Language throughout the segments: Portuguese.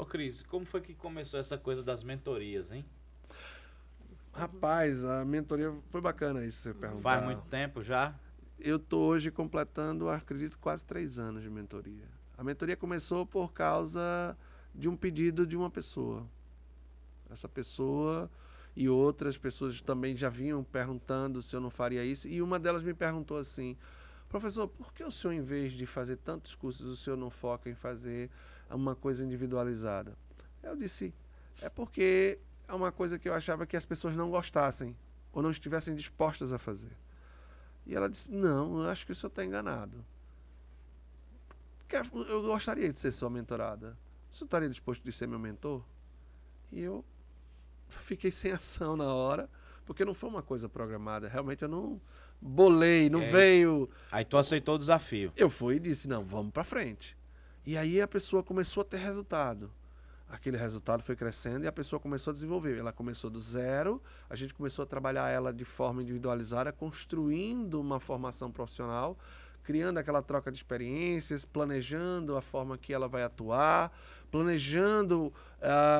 Cris, como foi que começou essa coisa das mentorias, hein? Rapaz, a mentoria foi bacana isso, você perguntar. Faz muito tempo já? Eu tô hoje completando, acredito, quase 3 anos de mentoria. A mentoria começou por causa de um pedido de uma pessoa. Essa pessoa e outras pessoas também já vinham perguntando se eu não faria isso. E uma delas me perguntou assim: professor, por que o senhor, em vez de fazer tantos cursos, o senhor não foca em fazer uma coisa individualizada? Eu disse: é porque é uma coisa que eu achava que as pessoas não gostassem ou não estivessem dispostas a fazer. E ela disse: não, eu acho que o senhor está enganado. Eu gostaria de ser sua mentorada. O senhor estaria disposto de ser meu mentor? E eu fiquei sem ação na hora, porque não foi uma coisa programada. Realmente eu não bolei, não veio. Aí tu aceitou o desafio. Eu fui e disse: não, vamos para frente. E aí a pessoa começou a ter resultado. Aquele resultado foi crescendo e a pessoa começou a desenvolver. Ela começou do zero, a gente começou a trabalhar ela de forma individualizada, construindo uma formação profissional, criando aquela troca de experiências, planejando a forma que ela vai atuar, planejando,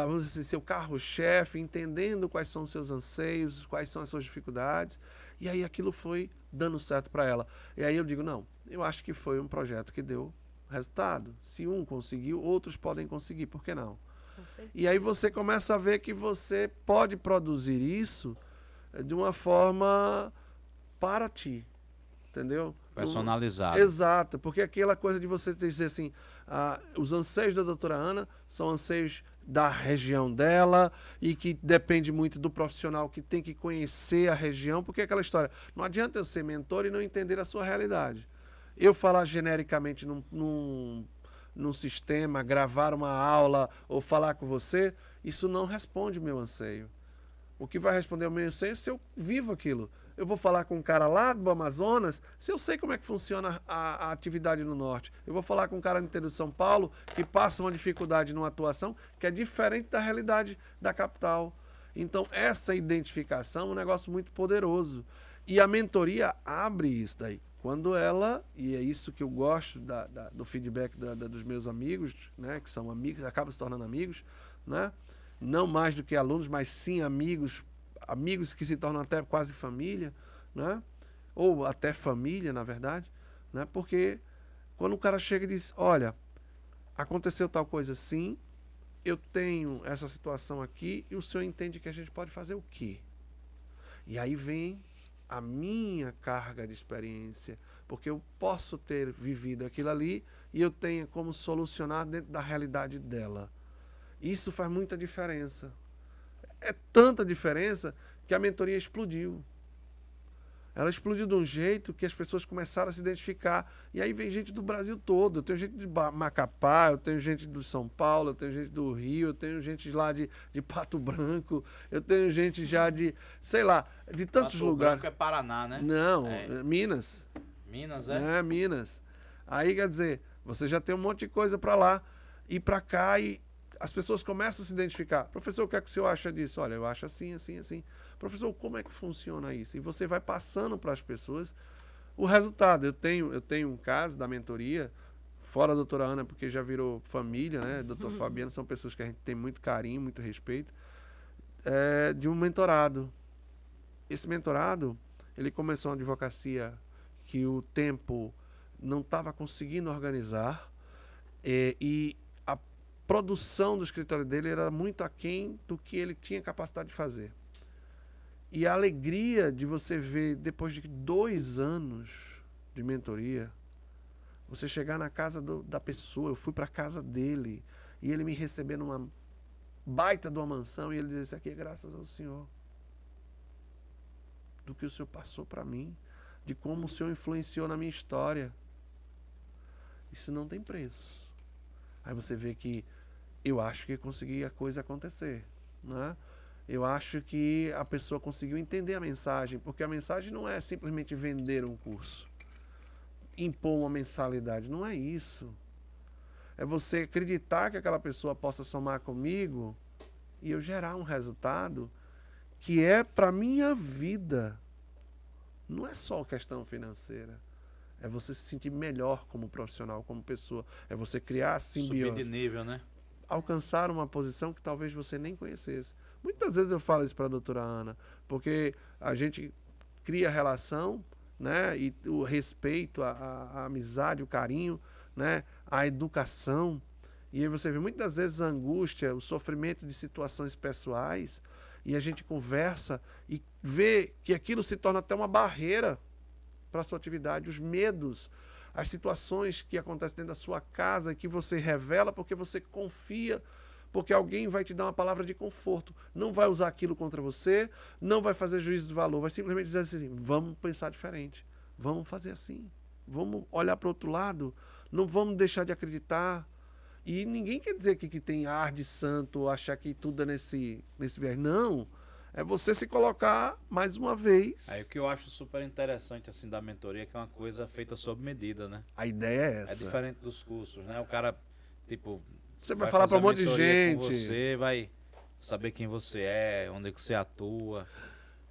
vamos dizer assim, seu carro-chefe, entendendo quais são os seus anseios, quais são as suas dificuldades. E aí aquilo foi dando certo para ela. E aí eu digo: não, eu acho que foi um projeto que deu resultado. Se um conseguiu, outros podem conseguir, por que não? E aí você começa a ver que você pode produzir isso de uma forma para ti, entendeu? Personalizado. Exato, porque aquela coisa de você dizer assim, os anseios da doutora Ana são anseios da região dela e que depende muito do profissional que tem que conhecer a região, porque é aquela história, não adianta eu ser mentor e não entender a sua realidade. Eu falar genericamente num sistema, gravar uma aula ou falar com você, isso não responde o meu anseio. O que vai responder o meu anseio é se eu vivo aquilo. Eu vou falar com um cara lá do Amazonas, se eu sei como é que funciona a atividade no norte. Eu vou falar com um cara no interior de São Paulo que passa uma dificuldade numa atuação que é diferente da realidade da capital. Então, essa identificação é um negócio muito poderoso. E a mentoria abre isso daí. Quando ela, e é isso que eu gosto do feedback dos meus amigos, né, que são amigos, acabam se tornando amigos, né, não mais do que alunos, mas sim amigos, amigos que se tornam até quase família, né, ou até família, na verdade, né, porque quando o cara chega e diz: olha, aconteceu tal coisa assim, eu tenho essa situação aqui e o senhor entende que a gente pode fazer o quê? E aí vem a minha carga de experiência, porque eu posso ter vivido aquilo ali e eu tenho como solucionar dentro da realidade dela. Isso faz muita diferença. É tanta diferença que a mentoria explodiu. Ela explodiu de um jeito que as pessoas começaram a se identificar. E aí vem gente do Brasil todo. Eu tenho gente de Macapá, eu tenho gente do São Paulo, eu tenho gente do Rio, eu tenho gente lá de Pato Branco, eu tenho gente já de, sei lá, de tantos Pato lugares. Branco é Paraná, né? Não, Minas. Minas, é? É, Minas. Aí, quer dizer, você já tem um monte de coisa para lá e para cá e as pessoas começam a se identificar. Professor, o que é que o senhor acha disso? Olha, eu acho assim, assim, assim. Professor, como é que funciona isso? E você vai passando para as pessoas o resultado. Eu tenho um caso da mentoria, fora a doutora Ana, porque já virou família, né? Doutor Fabiano, são pessoas que a gente tem muito carinho, muito respeito, de um mentorado. Esse mentorado, ele começou uma advocacia que o tempo não estava conseguindo organizar e a produção do escritório dele era muito aquém do que ele tinha capacidade de fazer. E a alegria de você ver, depois de 2 anos de mentoria, você chegar na casa da pessoa, eu fui para a casa dele, e ele me receber numa baita de uma mansão, e ele dizer: isso aqui é graças ao senhor. Do que o senhor passou para mim, de como o senhor influenciou na minha história. Isso não tem preço. Aí você vê que eu acho que consegui a coisa acontecer, né? Eu acho que a pessoa conseguiu entender a mensagem, porque a mensagem não é simplesmente vender um curso, impor uma mensalidade, não é isso. É você acreditar que aquela pessoa possa somar comigo e eu gerar um resultado que é para minha vida. Não é só questão financeira. É você se sentir melhor como profissional, como pessoa. É você criar simbiose. Subir de nível, né? alcançar uma posição que talvez você nem conhecesse. Muitas vezes eu falo isso para a doutora Ana, porque a gente cria relação, né, e o respeito, a amizade, o carinho, né, a educação. E aí você vê muitas vezes a angústia, o sofrimento de situações pessoais, e a gente conversa e vê que aquilo se torna até uma barreira para a sua atividade, os medos, as situações que acontecem dentro da sua casa, que você revela porque você confia, porque alguém vai te dar uma palavra de conforto, não vai usar aquilo contra você, não vai fazer juízo de valor, vai simplesmente dizer assim, vamos pensar diferente, vamos fazer assim, vamos olhar para o outro lado, não vamos deixar de acreditar. E ninguém quer dizer que tem ar de santo ou achar que tudo é nesse viés. Não. É você se colocar mais uma vez. Aí o que eu acho super interessante assim da mentoria é que é uma coisa feita sob medida, né? A ideia é essa. É diferente dos cursos, né? O cara, tipo, você vai falar para um monte de mentoria com gente. você vai saber quem você é, onde é que você atua.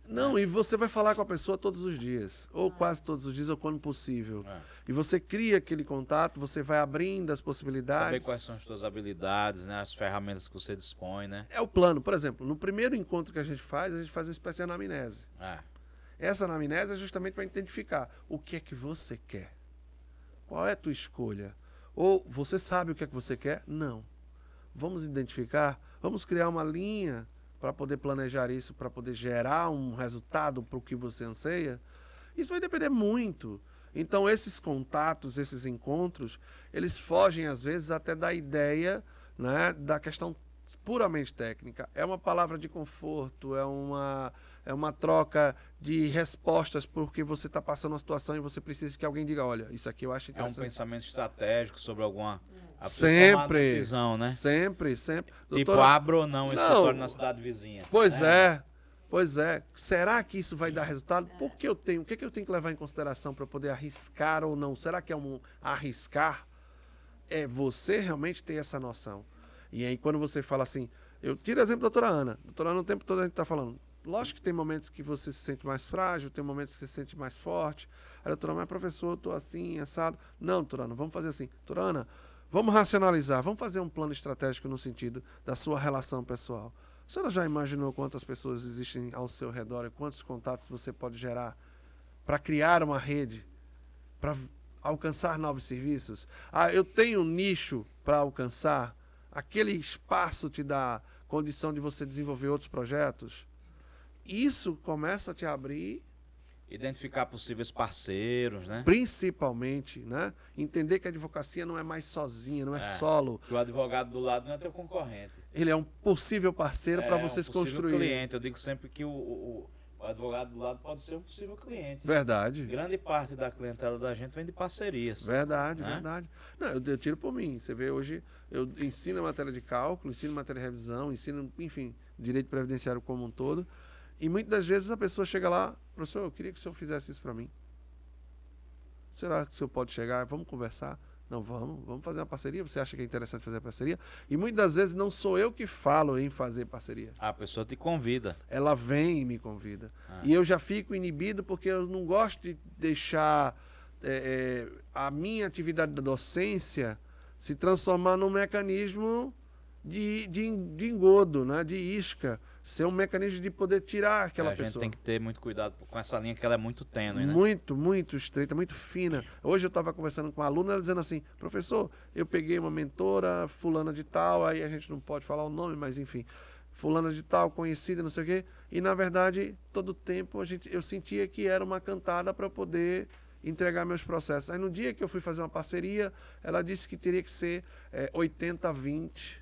Não, e você vai falar com a pessoa todos os dias, ou quase todos os dias, ou quando possível. E você cria aquele contato, você vai abrindo as possibilidades. Saber quais são as suas habilidades, né? As ferramentas que você dispõe, né? É o plano. Por exemplo, no primeiro encontro que a gente faz uma espécie de anamnese. Essa anamnese é justamente para identificar o que é que você quer. Qual é a tua escolha? Ou você sabe o que é que você quer? Não. Vamos identificar, vamos criar uma linha para poder planejar isso, para poder gerar um resultado para o que você anseia. Isso vai depender muito. Então, esses contatos, esses encontros, eles fogem, às vezes, até da ideia, né, da questão puramente técnica. É uma palavra de conforto, é uma troca de respostas porque você está passando uma situação e você precisa que alguém diga, olha, isso aqui eu acho interessante. É um pensamento estratégico sobre alguma... Sempre, decisão, né? Sempre. Tipo, Doutora, abro ou não escritório na cidade vizinha. Pois é. Será que isso vai dar resultado? O que eu tenho que levar em consideração para poder arriscar ou não? Será que é um arriscar? É você realmente ter essa noção. E aí quando você fala assim, eu tiro o exemplo da doutora Ana. Doutora Ana, o tempo todo a gente está falando, lógico que tem momentos que você se sente mais frágil, tem momentos que você se sente mais forte. Aí, doutora Ana, mas professor, eu estou assim, assado. Não, doutora Ana, vamos fazer assim. Doutora Ana, vamos racionalizar, vamos fazer um plano estratégico no sentido da sua relação pessoal. A senhora já imaginou quantas pessoas existem ao seu redor e quantos contatos você pode gerar para criar uma rede, para alcançar novos serviços? Ah, eu tenho um nicho para alcançar, aquele espaço te dá condição de você desenvolver outros projetos? Isso começa a te abrir. Identificar possíveis parceiros, né? Principalmente, né? Entender que a advocacia não é mais sozinha, não é solo. Que o advogado do lado não é teu concorrente. Ele é um possível parceiro para vocês construírem. Cliente. Eu digo sempre que o advogado do lado pode ser um possível cliente. Verdade. Grande parte da clientela da gente vem de parcerias. Verdade. Não, eu tiro por mim. Você vê hoje, eu ensino a matéria de cálculo, ensino matéria de revisão, ensino, enfim, direito previdenciário como um todo. E muitas das vezes a pessoa chega lá, professor, eu queria que o senhor fizesse isso para mim. Será que o senhor pode chegar? Vamos conversar? Não, vamos fazer uma parceria. Você acha que é interessante fazer parceria? E muitas das vezes não sou eu que falo em fazer parceria. A pessoa te convida. Ela vem e me convida. E eu já fico inibido porque eu não gosto de deixar a minha atividade da docência se transformar num mecanismo de engodo, né? De isca. Ser um mecanismo de poder tirar aquela pessoa. A gente tem que ter muito cuidado com essa linha, que ela é muito tênue, né? Muito estreita, muito fina. Hoje eu estava conversando com uma aluna, ela dizendo assim, professor, eu peguei uma mentora, fulana de tal, aí a gente não pode falar o nome, mas enfim, fulana de tal, conhecida, não sei o quê, e na verdade, todo tempo eu sentia que era uma cantada para poder entregar meus processos. Aí no dia que eu fui fazer uma parceria, ela disse que teria que ser 80-20.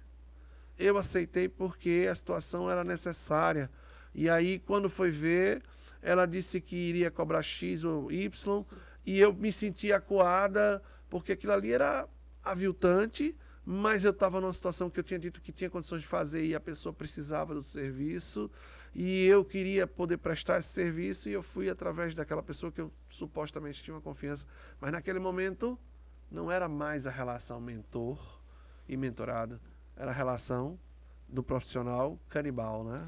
Eu aceitei porque a situação era necessária. E aí, quando foi ver, ela disse que iria cobrar X ou Y, e eu me senti acuada, porque aquilo ali era aviltante, mas eu estava numa situação que eu tinha dito que tinha condições de fazer, e a pessoa precisava do serviço, e eu queria poder prestar esse serviço, e eu fui através daquela pessoa que eu supostamente tinha uma confiança. Mas naquele momento, não era mais a relação mentor e mentorado. Era a relação do profissional canibal, né?